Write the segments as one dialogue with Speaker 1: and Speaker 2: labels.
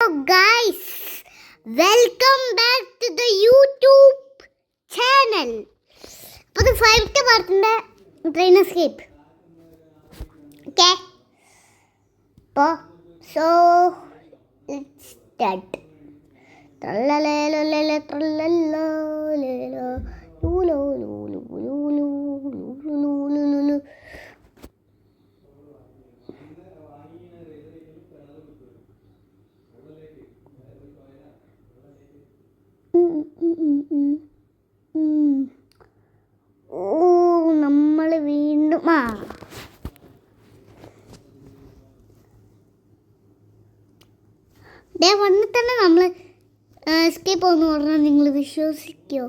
Speaker 1: guys, welcome back to the YouTube channel. For the 5th part in the train escape. Okay. So let's start. നമ്മൾ വീണ്ടും വന്നിട്ട് തന്നെ നമ്മൾ escape ആവുമെന്ന് പറഞ്ഞാൽ നിങ്ങൾ വിശ്വസിക്കുമോ?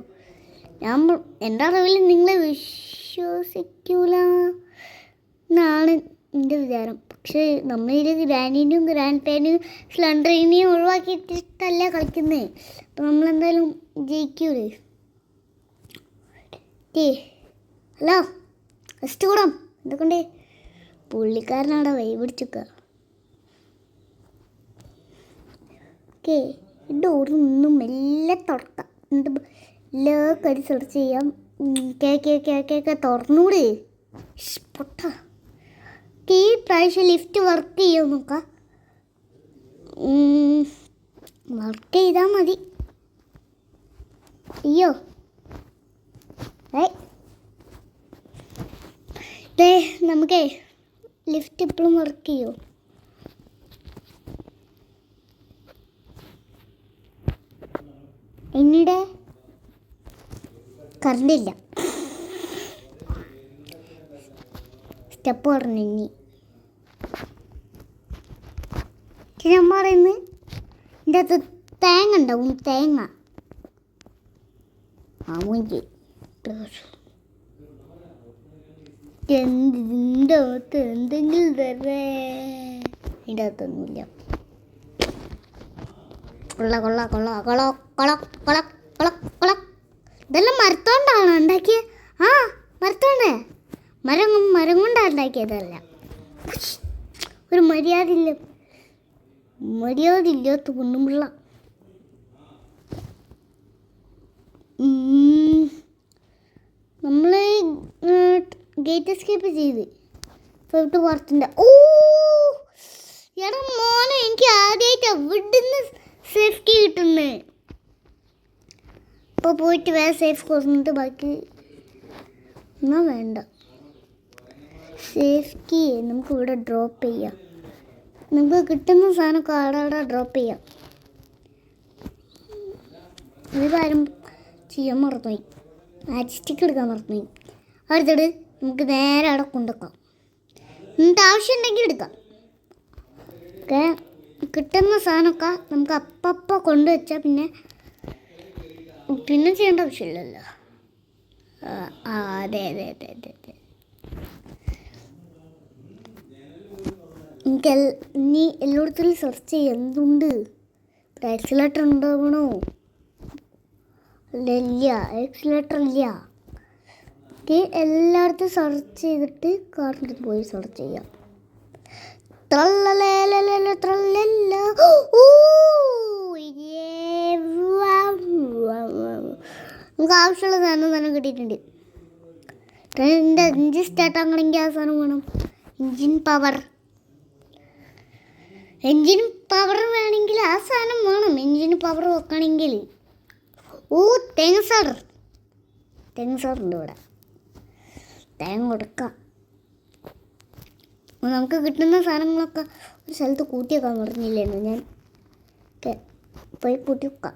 Speaker 1: എൻ്റെ അറിവിൽ നിങ്ങൾ വിശ്വസിക്കൂല എന്നാണ് എൻ്റെ വിചാരം. പക്ഷേ നമ്മളിത് ഗ്രാൻഡിനെയും ഗ്രാൻഡ് പേനെയും സ്ലണ്ടറിനെയും ഒഴിവാക്കിയിട്ടല്ല കളിക്കുന്നത്. അപ്പം നമ്മളെന്തായാലും ജയിക്കൂലേ? ഹലോ ഫസ്റ്റ് കൂടാം. എന്തൊക്കെ പുള്ളിക്കാരനവിടെ വൈ പിടിച്ചേക്കുക. ഓക്കെ, ഡോറൊന്നും മെല്ലെ തുറക്കാം. എന്നിട്ട് എല്ലാ കാര്യം സെർച്ച് ചെയ്യാം. കേക്ക് തുറന്നൂടെ പൊട്ട. ഈ പ്രാവശ്യം ലിഫ്റ്റ് വർക്ക് ചെയ്യാൻ നോക്കാം. വർക്ക് ചെയ്താൽ മതി. അയ്യോ നമുക്കേ ലിഫ്റ്റ് ഇപ്പോഴും വർക്ക് ചെയ്യുമോ? എന്നിടെ കറണ്ടില്ല. സ്റ്റെപ്പ് പറഞ്ഞു. ഇനി ഞാൻ പറയുന്നത് ഇതിൻ്റെ അകത്ത് തേങ്ങ ഉണ്ടാവും. തേങ്ങ മൂഞ്ചി ഇതിൻ്റെ അകത്ത് എന്തെങ്കിലും തരേ. ഇതിൻ്റെ അകത്തൊന്നുമില്ല. ഇതെല്ലാം മരത്തോണ്ടാണോ ഉണ്ടാക്കിയത്? മരത്തോണ്ടേ. മരം കൊണ്ടാണ് ഉണ്ടാക്കിയതല്ല. ഒരു മര്യാദ ഇല്ലാത്ത പൊണ്ണുമ്പിള്ള. നമ്മൾ ഗേറ്റ് എസ്കേപ്പ് ചെയ്ത് ഫിഫ്ത്ത് പാർട്ടിൻ്റെ. എടാ മോനെ, എനിക്ക് ആദ്യമായിട്ട് എവിടുന്ന് സേഫ്റ്റി കിട്ടുന്നത്. ഇപ്പോൾ പോയിട്ട് വേറെ സേഫ് കുറഞ്ഞിട്ട് ബാക്കി എന്നാൽ വേണ്ട. സേഫ്റ്റി നമുക്ക് ഇവിടെ ഡ്രോപ്പ് ചെയ്യാം. നമുക്ക് കിട്ടുന്ന സാധനമൊക്കെ അവിടെ ഡ്രോപ്പ് ചെയ്യാം. ഒരു കാര്യം ചെയ്യാൻ മറന്നുപോയി. ആറ്റിസ്റ്റിക്ക് എടുക്കാൻ മറന്നുപോയി. അടുത്തത് നമുക്ക് നേരെ അവിടെ കൊണ്ടുവെക്കാം. എന്നിട്ട് ആവശ്യമുണ്ടെങ്കിൽ എടുക്കാം. ഓക്കെ, കിട്ടുന്ന സാധനമൊക്കെ നമുക്ക് അപ്പം കൊണ്ടുവച്ചാൽ പിന്നെ ചെയ്യേണ്ട ആവശ്യമില്ലല്ലോ. അതെ. എനിക്ക് ഇനി എല്ലായിടത്തും സെർച്ച് ചെയ്യാം. എന്തുണ്ട്? ആക്സിലേറ്റർ ഉണ്ടാവണോ? ഇല്ല, ആക്സിലേറ്റർ ഇല്ല. എല്ലായിടത്തും സെർച്ച് ചെയ്തിട്ട് കാറിൻ്റെ അടുത്ത് പോയി സെർച്ച് ചെയ്യാം. നമുക്ക് ആവശ്യമുള്ള സാധനം തന്നെ കിട്ടിയിട്ടുണ്ട്. ട്രെയിനിൻ്റെ എഞ്ചിൻ സ്റ്റാർട്ട് ആക്കണമെങ്കിൽ ആ സാധനം വേണം. എഞ്ചിൻ പവർ വേണമെങ്കിൽ ആ സാധനം വേണം. എഞ്ചിൻ പവർ വെക്കണമെങ്കിൽ തേങ്ങ സാറുണ്ട് ഇവിടെ. തേങ്ങ കൊടുക്കാം. നമുക്ക് കിട്ടുന്ന സാധനങ്ങളൊക്കെ ഒരു സ്ഥലത്ത് കൂട്ടി വെക്കാൻ പറഞ്ഞില്ലായിരുന്നു ഞാൻ. പോയി കൂട്ടി വെക്കാം.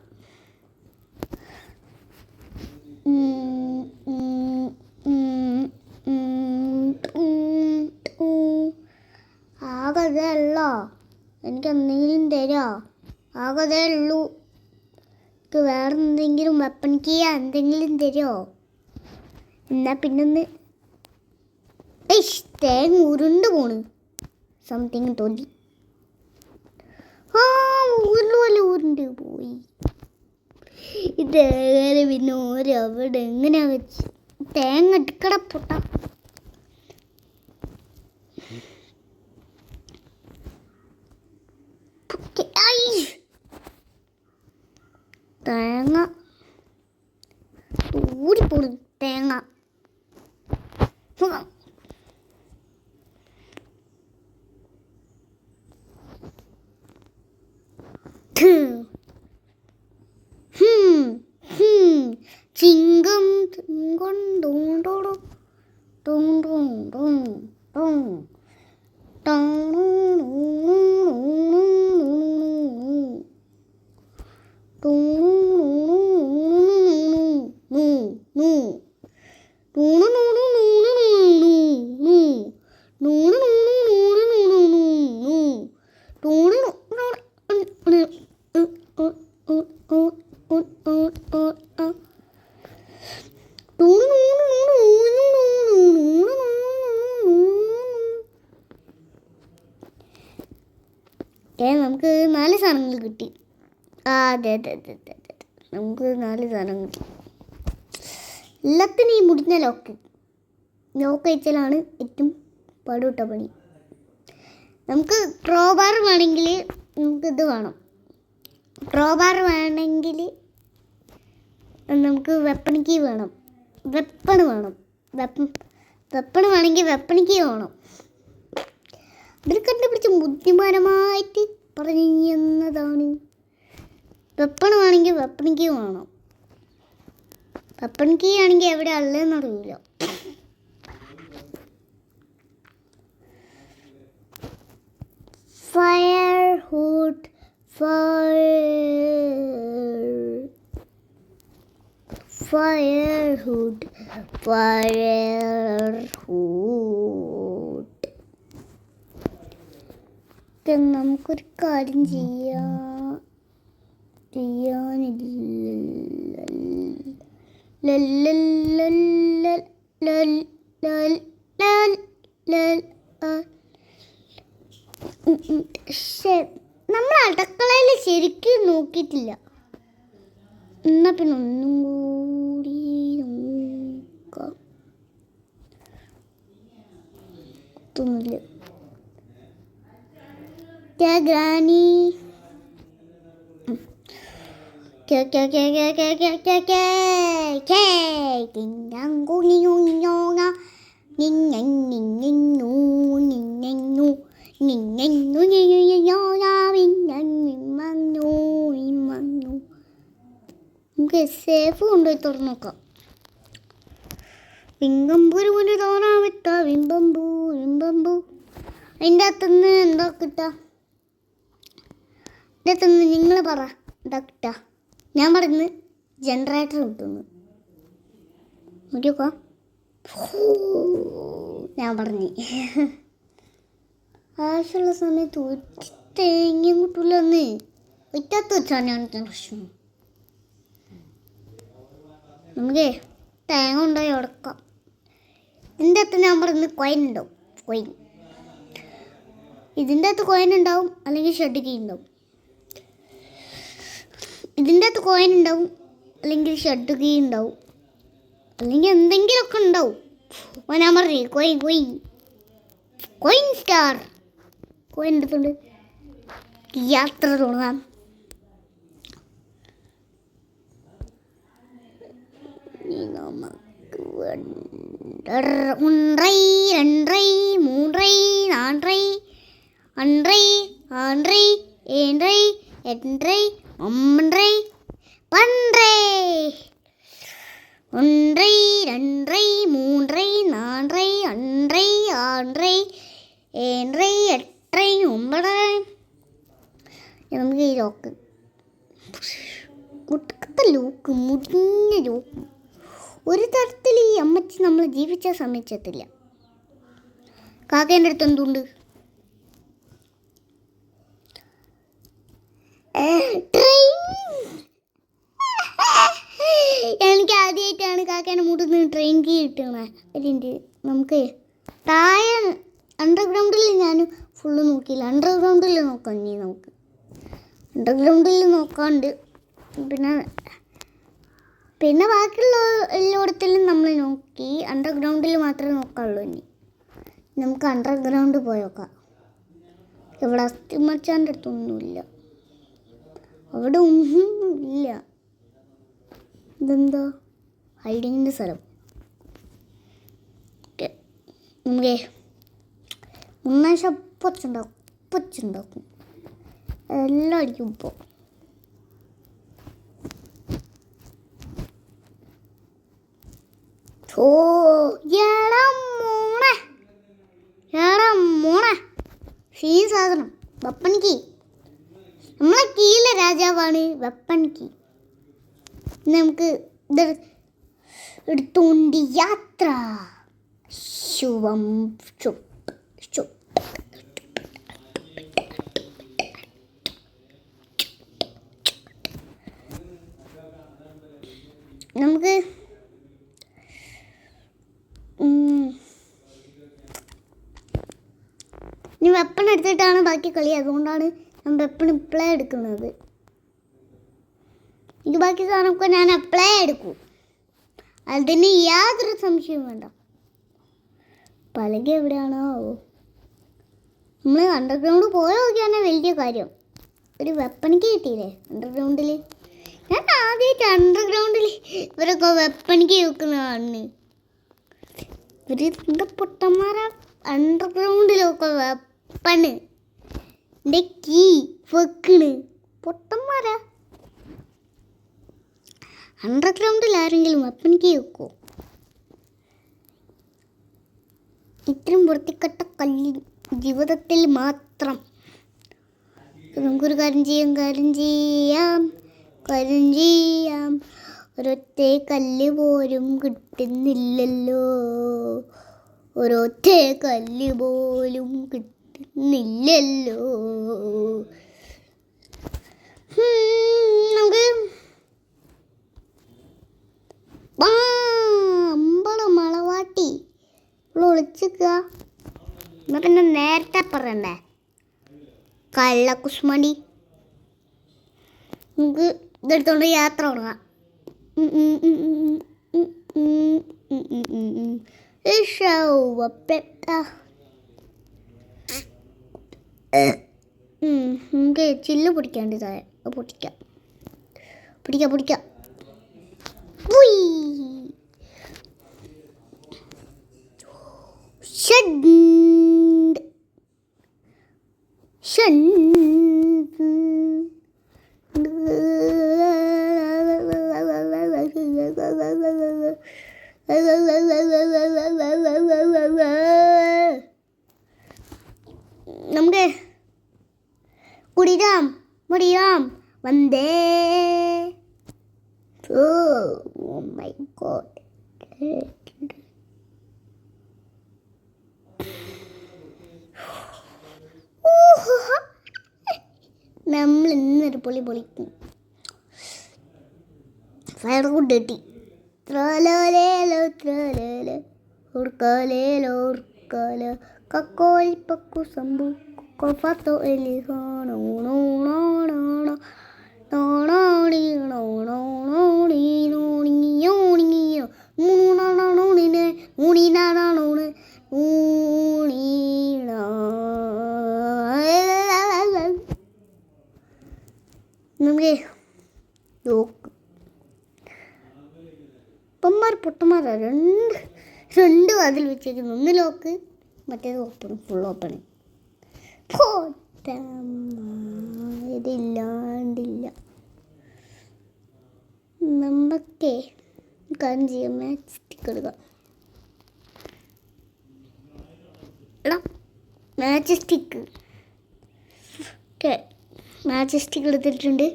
Speaker 1: ആകതേ ഉള്ളോ? എനിക്ക് എന്തെങ്കിലും തരുമോ? ആകതേ ഉള്ളൂ. എനിക്ക് വേറെ എന്തെങ്കിലും വെപ്പൺ കീയാ എന്തെങ്കിലും തരുമോ? എന്നാ പിന്നൊന്ന് തേങ്ങ ഉരുണ്ട് പോണ്. സംതിങ് തോന്നി. ഉരുണ്ട് പോയി. ഇതേറെ പിന്നെ അവിടെ എങ്ങനെയാ വെച്ച് തേങ്ങ എടുക്കട പൊട്ട. ഊരിപ്പോടും തേങ്ങ. ചിങ്കം കൊണ്ടോണ്ടോടും നമുക്ക് 4 സാധനങ്ങൾ കിട്ടി. അതെ, നമുക്ക് 4 സാധനങ്ങൾ കിട്ടി. എല്ലാത്തിനും ഈ മുടിഞ്ഞ ലോക്ക് അയച്ചാലാണ് ഏറ്റവും പാടുപെട്ട പണി. നമുക്ക് ക്രോബാർ വേണമെങ്കിൽ നമുക്കിത് വേണം. ക്രോബാർ വേണമെങ്കിൽ നമുക്ക് വെപ്പൺ കീ വേണം. വെപ്പൺ വേണമെങ്കിൽ വെപ്പൺ കീ വേണം. ഇതിൽ കണ്ടുപിടിച്ച് ബുദ്ധിമാനമായിട്ട് പറഞ്ഞതാണ്. വെപ്പൺ വേണമെങ്കിൽ വെപ്പൺ കീ വേണം. വെപ്പൺ കീ ആണെങ്കിൽ എവിടെ ഉള്ളതെന്ന് അറിയില്ല. ഫയർഹുഡ് നമുക്കൊരു കാര്യം നമ്മൾ അടുക്കളയിൽ ശരിക്കും നോക്കിയിട്ടില്ല. എന്നാ പിന്നെ ഒന്നും കൂടി നോക്കാം. ഒന്നുമില്ല. ഗ്രാനി നമുക്ക് സേഫ് കൊണ്ടുപോയി തുറന്നു നോക്കാം. വിമ്പമ്പൂര് പോലെ തോന്നാൻ വിട്ട വിമ്പമ്പൂ. അതിൻ്റെ അകത്തുനിന്ന് എന്താ കിട്ടുക? ഇതിൻ്റെ അകത്തുനിന്ന് നിങ്ങൾ പറ എന്താ കിട്ടുക? ഞാൻ പറയുന്നത് ജനറേറ്റർ കിട്ടുന്നു. നോക്കിയോക്കാം. ഞാൻ പറഞ്ഞു ആവശ്യമുള്ള സമയത്ത് ഒരു തേങ്ങയും കിട്ടില്ലെന്ന് ഒറ്റത്ത് വെച്ചാണ് ഞാൻ പ്രശ്നം. നമുക്ക് തേങ്ങ ഉണ്ടായി ഉടക്കാം. ഇതിൻ്റെ അകത്ത് ഞാൻ പറയുന്നത് കോയിൻ ഉണ്ടാവും. ഇതിൻ്റെ അകത്ത് കോയിൻ ഉണ്ടാവും, അല്ലെങ്കിൽ ഷെഡ് കീ ഉണ്ടാവും. ഇതിൻ്റെ അകത്ത് കോയിൻ ഉണ്ടാവും, അല്ലെങ്കിൽ ഷെഡ് കീ ഉണ്ടാവും, അല്ലെങ്കിൽ എന്തെങ്കിലുമൊക്കെ ഉണ്ടാവും. ഞാൻ പറഞ്ഞു കോയിൻ സ്റ്റാർ. കോയിൻ എടുത്തുകൊണ്ട് യാത്ര തുടങ്ങാം. ഒന്നരൈ, രണ്ടരൈ, മൂന്നരൈ, നാലരൈ, അഞ്ചരൈ, ആറരൈ, ഏഴരൈ, എട്ടരൈ, ഒമ്പതരൈ, പന്ത്രണ്ടരൈ. ഒന്നരൈ, രണ്ടരൈ, മൂന്നരൈ, നാലരൈ, അഞ്ചരൈ, ആറരൈ, ഏഴരൈ, എട്ടരൈ, ഒമ്പതരൈ. നമുക്ക് ഈ ലോക്ക് മുട്ടക്കത്തെ ലോക്ക്, മുടിഞ്ഞ ലോക്ക്, ഒരു തരത്തിൽ ഈ അമ്മച്ചി നമ്മൾ ജീവിച്ച സമ്മതിച്ചത്തില്ല. കാക്കേൻ്റെ അടുത്ത് എന്തുണ്ട്? എനിക്ക് ആദ്യമായിട്ടാണ് കാക്കേൻ്റെ മുടിന്ന് ട്രെയിൻ കീ കിട്ടണേ. അതിൻ്റെ നമുക്ക് താഴെ അണ്ടർഗ്രൗണ്ടിൽ ഞാൻ ഫുള്ള് നോക്കിയില്ല. അണ്ടർഗ്രൗണ്ടിൽ നോക്കാം. ഇനി നമുക്ക് അണ്ടർഗ്രൗണ്ടിൽ നോക്കാണ്ട് പിന്നെ ബാക്കിയുള്ള എല്ലായിടത്തിലും നമ്മൾ നോക്കി. അണ്ടർഗ്രൗണ്ടിൽ മാത്രമേ നോക്കാനുള്ളൂ. ഇനി നമുക്ക് അണ്ടർഗ്രൗണ്ട് പോയോക്കാം. ഇവിടെ അസ്ഥിമച്ചാൻ്റെ അടുത്തൊന്നുമില്ല. അവിടെ ഒന്നും ഇല്ല. ഇതെന്താ ഹൈഡിങ്ങിൻ്റെ സ്ഥലം. ഓക്കെ, നമുക്ക് മുന്നാഴ്ച പൊച്ചുണ്ടാക്കും എല്ലാം അടിക്കും ഇപ്പോൾ. ഓ എടാ മോണെ സീൻ സാധനം വെപ്പൺ കീ. നമ്മളെ കീയിലെ രാജാവാണ് വെപ്പൺ കീ. നമുക്ക് ഇത് എടുത്തുകൊണ്ട് യാത്ര. ശുഭം ശുഭ ശുഭ. നമുക്ക് ഇനി വെപ്പൺ എടുത്തിട്ടാണ് ബാക്കി കളി. അതുകൊണ്ടാണ് ഞാൻ വെപ്പൺ ഇപ്പോഴേ എടുക്കുന്നത്. ഇത് ബാക്കി സാധനമൊക്കെ ഞാൻ അപ്ലൈ എടുക്കും, അതിന് യാതൊരു സംശയവും വേണ്ട. പലക എവിടെയാണോ നമ്മൾ അണ്ടർഗ്രൗണ്ട് പോയി നോക്കിയാണ് വലിയ കാര്യം. ഒരു വെപ്പണിക്ക് കിട്ടിയില്ലേ അണ്ടർഗ്രൗണ്ടിൽ. ഞാൻ ആദ്യമായിട്ട് അണ്ടർഗ്രൗണ്ടിൽ ഇവരൊക്കെ വെപ്പണിക്ക് വെക്കുന്നതാണ്. ഇവർ പൊട്ടന്മാരാ. അണ്ടർഗ്രൗണ്ടിലൊക്കെ വെപ്പണ് എൻ്റെ കീ വെക്കണ് പൊട്ടന്മാരാ. അണ്ടർഗ്രൗണ്ടിൽ ആരെങ്കിലും വെപ്പൺ കീ വെക്കുമോ? ഇത്രയും വൃത്തിക്കെട്ട കല്ല് ജീവിതത്തിൽ മാത്രം. നമുക്കൊരു കാര്യം ചെയ്യാം. ഒരൊറ്റ കല്ല് പോലും കിട്ടുന്നില്ലല്ലോ. നമുക്ക് അമ്പളം മളവാട്ടി ഒളിച്ചിക്കുക. എന്നാ പിന്നെ നേരത്തെ പറയണ്ടേ കള്ളക്കുസ്മണി. നമുക്ക് ഇതെടുത്തോണ്ട് യാത്ര തുടങ്ങാം. നമുക്ക് ചില്ല് പൊടിക്കാണ്ട് താഴെ പൊട്ടിക്കാം. നമുക്ക് കുടിരാം വന്ദേ. Oh my God. നമ്മൾ ഇന്നൊരു പൊളിക്കും. ഫയർ കൊണ്ട് കിട്ടി. കക്കോലിപ്പക്കു സംഭു കൊഫത്തോ എലിഹാണോ നമുക്ക് പൊട്ടന്മാരാ. രണ്ട് വാതിൽ വെച്ചേക്കുന്നു. ഒന്ന് ലോക്ക്, മറ്റേത് ഓപ്പൺ, ഫുൾ ഓപ്പൺ. ഇതില്ലാണ്ടില്ല. നമ്മക്കേ കാര്യം ചെയ്യാം. മാച്ച് സ്റ്റിക്ക് എടുക്കാം. എടാ match stick. Okay, match stick എടുത്തിട്ടുണ്ട്.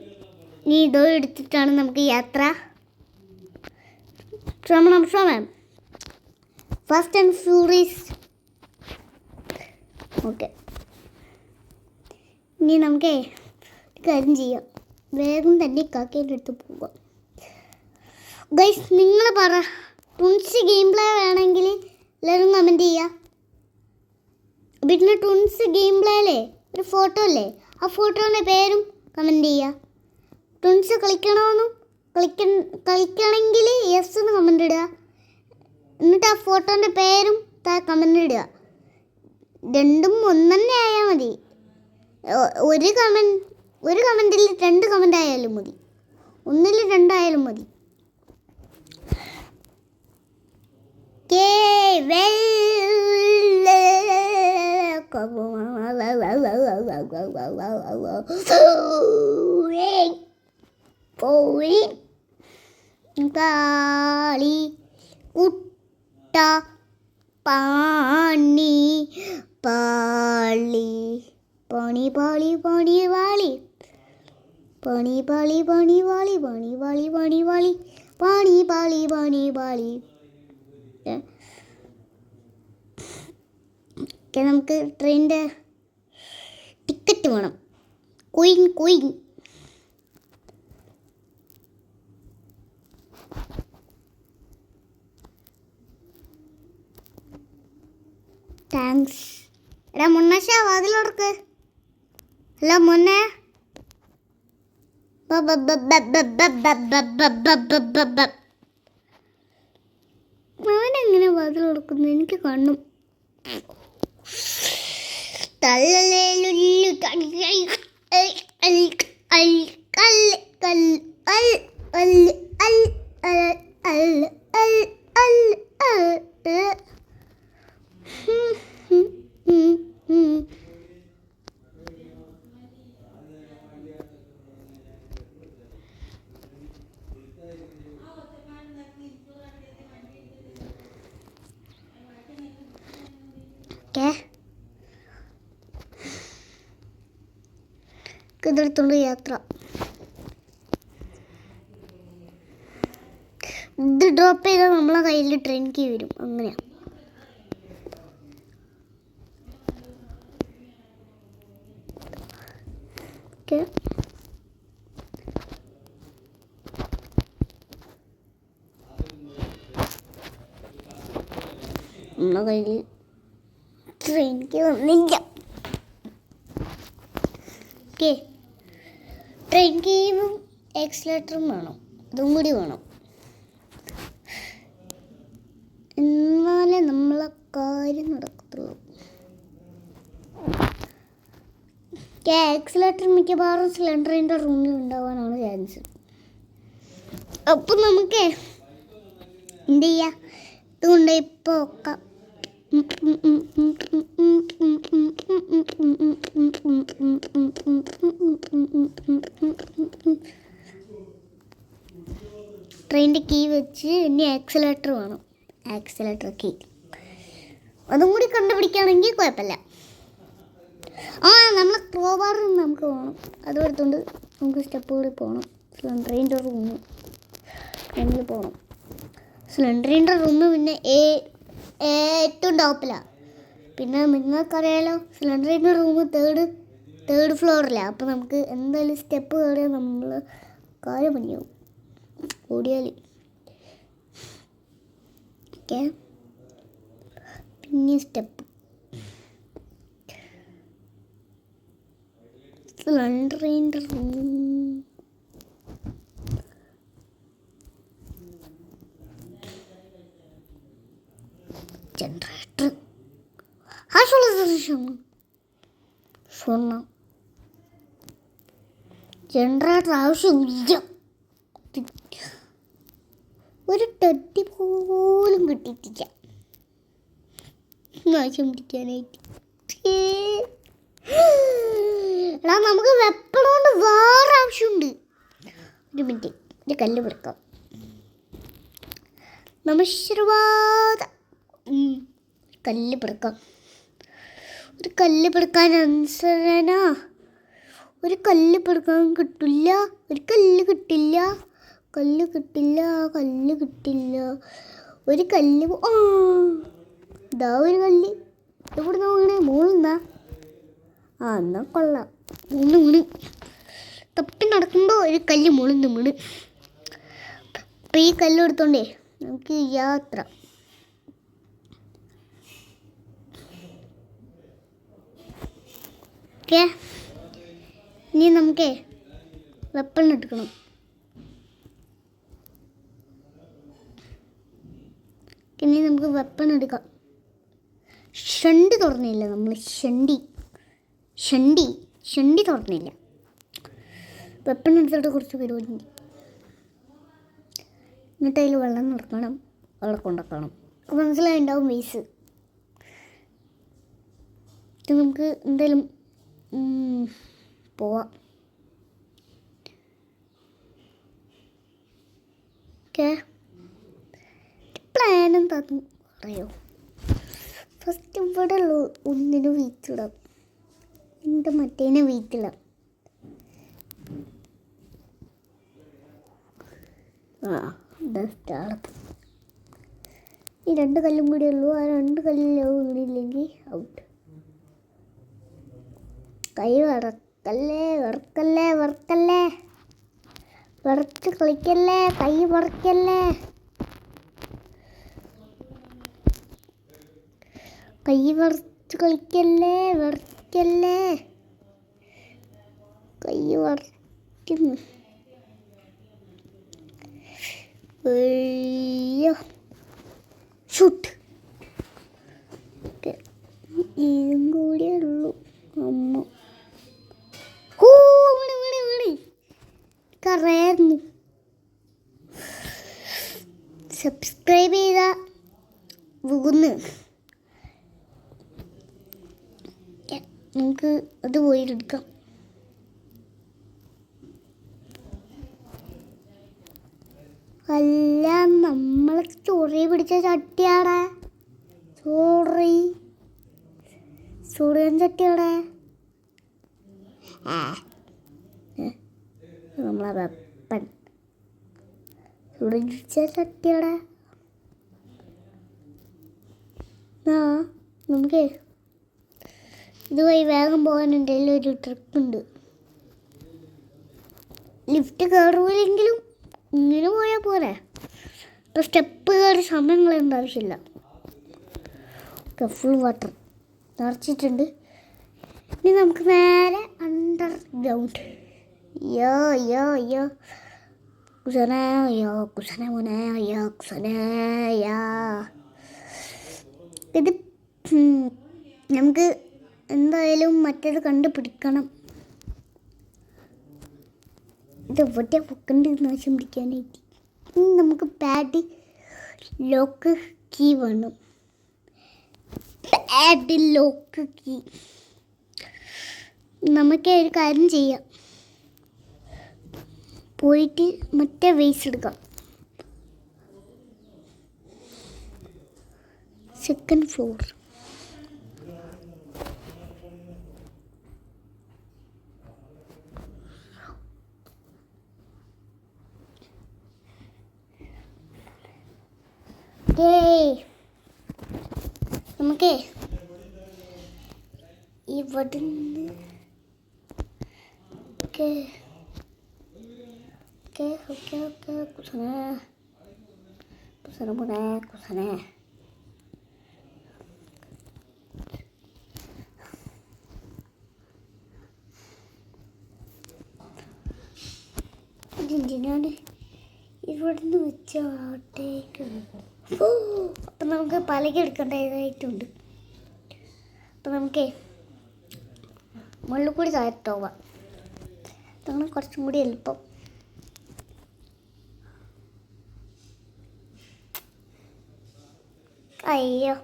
Speaker 1: ഇനി ഇതോ എടുത്തിട്ടാണ് നമുക്ക് യാത്ര. ശ്രമണം ഫാസ്റ്റ് ആൻഡ് ഫ്യൂറിയസ്. ഓക്കെ, ഇനി നമുക്ക് കാര്യം ചെയ്യാം. വേഗം തന്നെ കാക്കേൻ്റെ അടുത്ത് പോവാം. ഗൈസ്, നിങ്ങൾ പറ, ട്വിൻസ് ഗെയിം പ്ലേ വേണമെങ്കിൽ എല്ലാവരും കമൻറ്റ് ചെയ്യുക. പിന്നെ ട്വിൻസ് ഗെയിം പ്ലേയിലെ ഒരു ഫോട്ടോ അല്ലേ, ആ ഫോട്ടോൻ്റെ പേരും കമൻറ്റ് ചെയ്യുക. ട്വിൻസ് കളിക്കണമെങ്കിൽ യെസ് എന്ന് കമൻ്റ് ഇടുക. എന്നിട്ട് ആ ഫോട്ടോൻ്റെ പേരും കമൻ്റ് ഇടുക. രണ്ടും ഒന്നെ ആയാൽ മതി. ഒരു കമൻറ്റിൽ 2 കമൻ്റ് ആയാലും മതി, 1ൽ 2 ആയാലും മതി. കാളി കുട്ട പാണി പാളി പണി പാളി പണി വാളി പണി പാളി പണി വാളി പണി വാളി പണി വാളി പണി പാളി പണി വാളി. നമുക്ക് ട്രെയിനിൻ്റെ ടിക്കറ്റ് വേണം. Coin thanks. എടാ മുന്നശ വാതിലോർക്ക്. ഹലോ മുന്നേ. അവനെങ്ങനെ വാതിൽ കൊടുക്കുന്നു? എനിക്ക് കാണും. ഇതെടുത്തോണ്ട് യാത്ര. ഇത് ഡ്രോപ്പ് ചെയ്താൽ നമ്മളെ കയ്യിൽ ട്രെയിൻ കീ വരും. അങ്ങനെയാണ്. ഓക്കെ, നമ്മളെ കയ്യിൽ ട്രെയിൻ കീ വന്നില്ല. ഓക്കെ, ട്രെയിൻ കീയും എക്സിലേറ്ററും വേണം. അതും കൂടി വേണം. എന്നാലേ നമ്മളെ കാര്യം നടക്കത്തുള്ളൂ. എക്സിലേറ്റർ മിക്കവാറും സിലിണ്ടറിൻ്റെ റൂമിൽ ഉണ്ടാവാനാണ് ചാൻസ്. അപ്പം നമുക്ക് എന്ത് ചെയ്യാം? ഇതുകൊണ്ട് ഇപ്പോൾ ഒക്കെ ട്രെയിനിൻ്റെ കീ വെച്ച് ഇനി ആക്സിലേറ്റർ വേണം. ആക്സിലേറ്റർ കീ അതും കൂടി കണ്ടുപിടിക്കുകയാണെങ്കിൽ കുഴപ്പമില്ല. നമ്മളെ ക്രോബാർ നമുക്ക് വേണം. അതും എടുത്തുകൊണ്ട് നമുക്ക് സ്റ്റെപ്പ് കൂടി പോകണം. സിലിണ്ടറിൻ്റെ റൂമിൽ പോകണം. സിലിണ്ടറിൻ്റെ റൂമ് പിന്നെ ഏറ്റവും ടോപ്പിലാണ്. പിന്നെ നിങ്ങൾക്കറിയാലോ, സിലിണ്ടറിൻ്റെ റൂമ് തേർഡ് ഫ്ലോറിലാണ്. അപ്പോൾ നമുക്ക് എന്തായാലും സ്റ്റെപ്പ് കയറിയാൽ നമ്മൾ കാര്യം പണിയാവും ഓടിയാൽ. ഓക്കെ, പിന്നെ സ്റ്റെപ്പ് സിലിണ്ടറിൻ്റെ റൂം. ജനറേറ്റർ ജനറേറ്റർ ആവശ്യമില്ല. ഒരു ടെട്ടി പോലും കിട്ടിയിട്ടില്ല ആവശ്യം പിടിക്കാനായിട്ട്. എടാ, നമുക്ക് വെപ്പണോണ്ട് വേറെ ആവശ്യമുണ്ട്. ഒരു മിനിറ്റ്, ഒരു കല്ല് പെറുക്കാം. നമശ്ശിർവാദ കല്ല് പെറുക്കാം. ഒരു കല്ല് പെറുക്കാൻ അനുസരണ ഒരു കല്ല് പെറുക്കാൻ കിട്ടില്ല. ഒരു കല്ല് കിട്ടില്ല. ഒരു കല്ല് ഇതാ ഒരു കല്ല്. എവിടെ വീണ്? മൂന്നാ? എന്നാ കൊള്ളാം. വീണ് തപ്പി നടക്കുമ്പോൾ ഒരു കല്ല് മുളിന്ന് വീണ്. അപ്പം ഈ കല്ല് എടുത്തോണ്ടേ നമുക്ക് യാത്ര. ഓക്കെ, ഇനി നമുക്ക് വെപ്പൺ എടുക്കണം. ഇനി നമുക്ക് വെപ്പൺ എടുക്കാം. ഷണ്ടി തുറന്നില്ല. നമ്മൾ ഷണ്ടി തുറന്നില്ല. വെപ്പൺ എടുത്തിട്ട് കുറച്ച് പരിപാടി. എന്നിട്ട് അതിൽ വെള്ളം നിറക്കണം, വെള്ളം കൊണ്ടുവക്കണം. മനസ്സിലായിണ്ടാവും ബേസ്. നമുക്ക് എന്തായാലും പോവാം. ഓക്കെ, പ്ലാൻ എന്താന്ന് പറയോ? ഫസ്റ്റ് ഇവിടെ ഒന്നിന് വീട്ടിടാം, എൻ്റെ മറ്റേനെ വീട്ടിടാം. സ്റ്റാർട്ട്. ഈ 2 കല്ലും കൂടി ഉള്ളൂ. ആ 2 കല്ലിലും വീടില്ലെങ്കിൽ ഔട്ട്. കൈ വറക്കല്ലേ, വറക്കല്ലേ, വറക്കല്ലേ, വറച്ച് കളിക്കല്ലേ, കൈ വറക്കല്ലേ, കൈ വറച്ച് കളിക്കല്ലേ, വറക്കല്ലേ, കൈ വറക്കുന്നു. അയ്യോ, ഷൂട്ട്. ഇതും കൂടിയേ ഉള്ളൂ. അമ്മ കറിയായിരുന്നു. സബ്സ്ക്രൈബ് ചെയ്ത പോകുന്നു. നമുക്ക് അത് പോയിട്ടെടുക്കാം. അല്ല, നമ്മളെ ചോറി പിടിച്ച ചട്ടിയാടെ. ചോറിയൻ ചട്ടിയാടെ. നമ്മളെ വെപ്പൻ പിടിച്ച ചട്ടിയാടെ. നമുക്ക് ഇതുവഴി വേഗം പോകാനുണ്ട്. ഒരു ട്രിക്കുണ്ട്. ലിഫ്റ്റ് കയറുമില്ലെങ്കിലും ഇങ്ങനെ പോയാൽ പോരെ. ഇപ്പോൾ സ്റ്റെപ്പ് കയറി സമയം കളയേണ്ട ആവശ്യമില്ല. ഫുൾ വാട്ടർ നിറച്ചിട്ടുണ്ട്. ഇനി നമുക്ക് നേരെ അണ്ടർഗ്രൗണ്ട്. യോ യോ യോ കുസനെ, യോ കുസനെ മോനെ, യോ കുസനെ യാ. ഇത് നമുക്ക് എന്തായാലും മറ്റേത് കണ്ടുപിടിക്കണം. ഇത് എവിടെ പൊക്കണ്ട് നാശം പിടിക്കാനായിട്ട്. നമുക്ക് പാഡ് ലോക്ക് കീ വേണം. പാഡ് ലോക്ക് കീ നമുക്ക് ഒരു കാര്യം ചെയ്യാം. പോയിട്ട് മറ്റേ വേസ് എടുക്കാം. Second floor. നമുക്ക് ഇവിടുന്ന് കുസനെ ഇതെന്തിനാണ് ഇവിടുന്ന് വെച്ചോട്ടേക്ക്. അപ്പം നമുക്ക് പലക എടുക്കേണ്ടതായിട്ടുണ്ട്. അപ്പം നമുക്ക് മുകളിൽ കൂടി താഴത്തോവാം. അതാണ് കുറച്ചും കൂടി എളുപ്പം. അയ്യോ,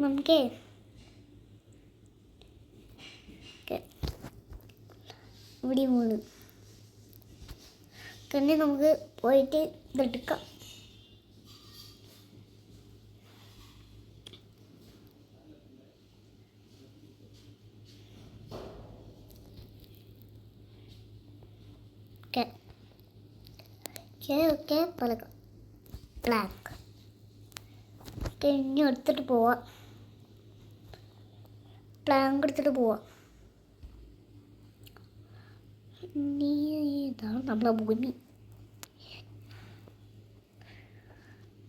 Speaker 1: നമുക്ക് ഇവിടെ മൂന്ന് പിന്നെ നമുക്ക് പോയിട്ട് ഇതെടുക്കാം. ഓക്കെ പലക ബ്ലാക്ക്. ഓക്കെ, ഇനി എടുത്തിട്ട് പോവാം. പ്ലാങ്ക് എടുത്തിട്ട് പോവാം. ഇതാണ് നമ്മളെ ഭൂമി.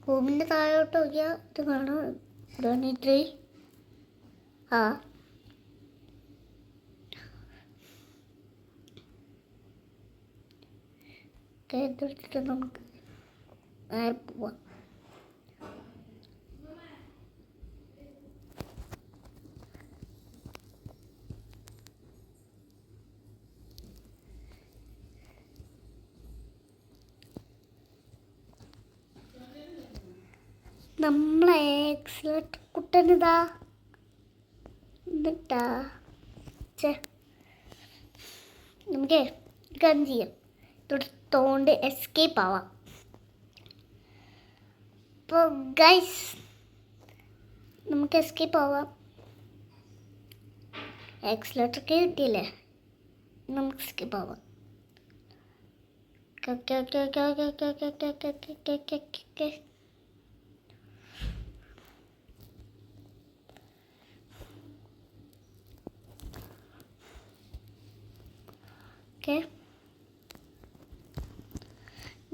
Speaker 1: ഭൂമിൻ്റെ താഴോട്ട് നോക്കിയാൽ ഇത് കാണാം. ഇതാണ് ട്രീ. എടുത്തിട്ട് നമുക്ക് നേരെ പോവാം. നമ്മളെ എക്സലേറ്റർ കുട്ടനിതാ എന്നിട്ടാ നമുക്ക് ഗൺ ചെയ്യാം. തൊടുത്തോണ്ട് എസ്കേപ്പ് ആവാം. അപ്പോൾ ഗൈസ് നമുക്ക് എസ്കേപ്പ് ആവാം. എക്സലേറ്റർ കിട്ടിയില്ലേ, നമുക്ക് എസ്കേപ്പ് ആവാം. Okay okay okay okay okay okay okay okay okay okay okay okay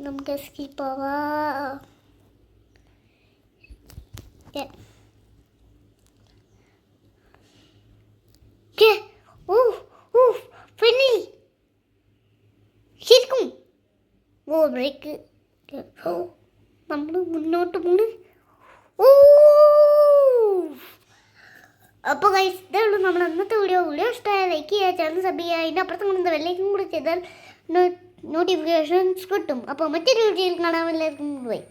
Speaker 1: നമുക്ക് എസ്കേപ്പ് ആവാം. ശരിക്കും ബ്രേക്ക് നമ്മൾ മുന്നോട്ട് പോണ്. അപ്പോൾ ഗൈസ് ഇതേ ഉള്ളൂ നമ്മൾ അന്നത്തെ വീഡിയോ ഇഷ്ടമായ ലൈക്ക് ചെയ്യുക, ചാനൽ സബ് ചെയ്യുക, അതിൻ്റെ അപ്പുറത്ത് കൊണ്ടുവന്ന വെല്ലേക്കും കൂടി ചെയ്താൽ നോട്ടിഫിക്കേഷൻസ് കിട്ടും. അപ്പോൾ മറ്റൊരു വീഡിയോയിൽ കാണാൻ എല്ലാവർക്കും പോയി.